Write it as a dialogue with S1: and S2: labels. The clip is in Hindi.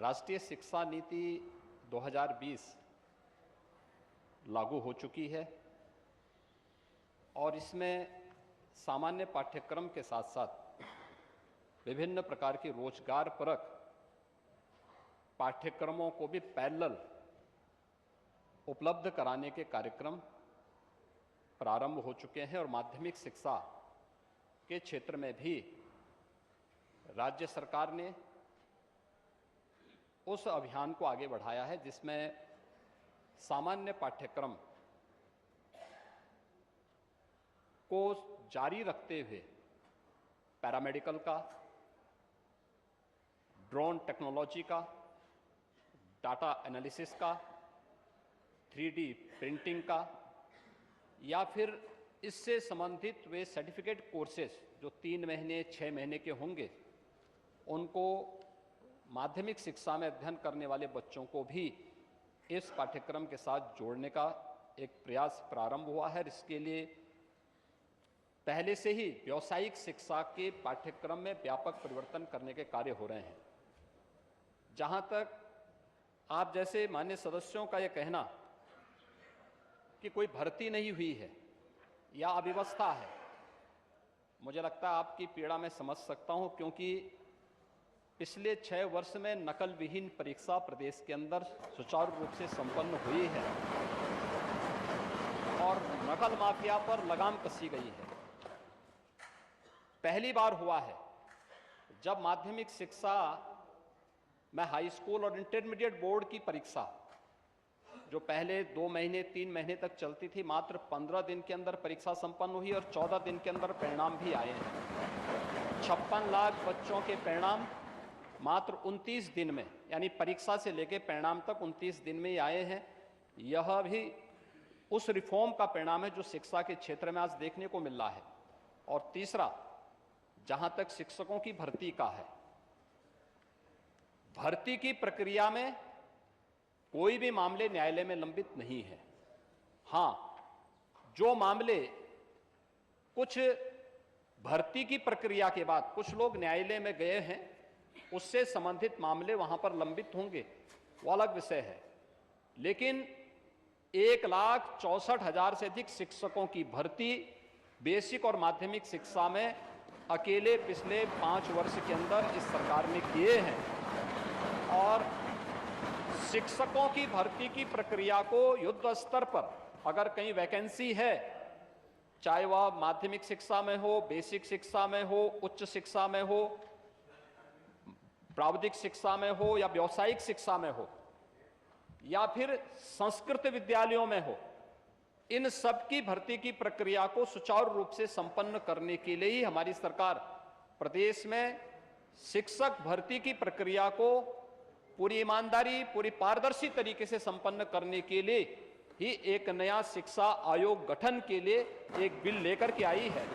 S1: राष्ट्रीय शिक्षा नीति 2020 लागू हो चुकी है और इसमें सामान्य पाठ्यक्रम के साथ साथ विभिन्न प्रकार की रोजगारपरक पाठ्यक्रमों को भी पैरेलल उपलब्ध कराने के कार्यक्रम प्रारंभ हो चुके हैं और माध्यमिक शिक्षा के क्षेत्र में भी राज्य सरकार ने उस अभियान को आगे बढ़ाया है जिसमें सामान्य पाठ्यक्रम को जारी रखते हुए पैरामेडिकल का, ड्रोन टेक्नोलॉजी का, डाटा एनालिसिस का, 3D प्रिंटिंग का या फिर इससे संबंधित वे सर्टिफिकेट कोर्सेज जो 3 महीने 6 महीने के होंगे उनको माध्यमिक शिक्षा में अध्ययन करने वाले बच्चों को भी इस पाठ्यक्रम के साथ जोड़ने का एक प्रयास प्रारंभ हुआ है। इसके लिए पहले से ही व्यावसायिक शिक्षा के पाठ्यक्रम में व्यापक परिवर्तन करने के कार्य हो रहे हैं। जहां तक आप जैसे माननीय सदस्यों का यह कहना कि कोई भर्ती नहीं हुई है या अव्यवस्था है, मुझे लगता है आपकी पीड़ा मैं समझ सकता हूं, क्योंकि पिछले 6 वर्ष में नकल विहीन परीक्षा प्रदेश के अंदर सुचारू रूप से संपन्न हुई है और नकल माफिया पर लगाम कसी गई है। पहली बार हुआ है जब माध्यमिक शिक्षा में हाई स्कूल और इंटरमीडिएट बोर्ड की परीक्षा जो पहले 2 महीने 3 महीने तक चलती थी, मात्र 15 दिन के अंदर परीक्षा संपन्न हुई और 14 दिन के अंदर परिणाम भी आए हैं। 56 लाख बच्चों के परिणाम मात्र 29 दिन में, यानी परीक्षा से लेकर परिणाम तक 29 दिन में ही आए हैं। यह भी उस रिफॉर्म का परिणाम है जो शिक्षा के क्षेत्र में आज देखने को मिल रहा है। और तीसरा, जहां तक शिक्षकों की भर्ती का है, भर्ती की प्रक्रिया में कोई भी मामले न्यायालय में लंबित नहीं है। हां, जो मामले कुछ भर्ती की प्रक्रिया के बाद कुछ लोग न्यायालय में गए हैं, उससे संबंधित मामले वहां पर लंबित होंगे, वो अलग विषय है। लेकिन 1,64,000 से अधिक शिक्षकों की भर्ती बेसिक और माध्यमिक शिक्षा में अकेले पिछले 5 वर्ष के अंदर इस सरकार ने किए हैं। और शिक्षकों की भर्ती की प्रक्रिया को युद्ध स्तर पर अगर कहीं वैकेंसी है, चाहे वह माध्यमिक शिक्षा में हो, बेसिक शिक्षा में हो, उच्च शिक्षा में हो, प्राविधिक शिक्षा में हो या व्यावसायिक शिक्षा में हो या फिर संस्कृत विद्यालयों में हो, इन सब की भर्ती की प्रक्रिया को सुचारू रूप से संपन्न करने के लिए ही हमारी सरकार प्रदेश में शिक्षक भर्ती की प्रक्रिया को पूरी ईमानदारी, पूरी पारदर्शी तरीके से संपन्न करने के लिए ही एक नया शिक्षा आयोग गठन के लिए एक बिल लेकर के आई है।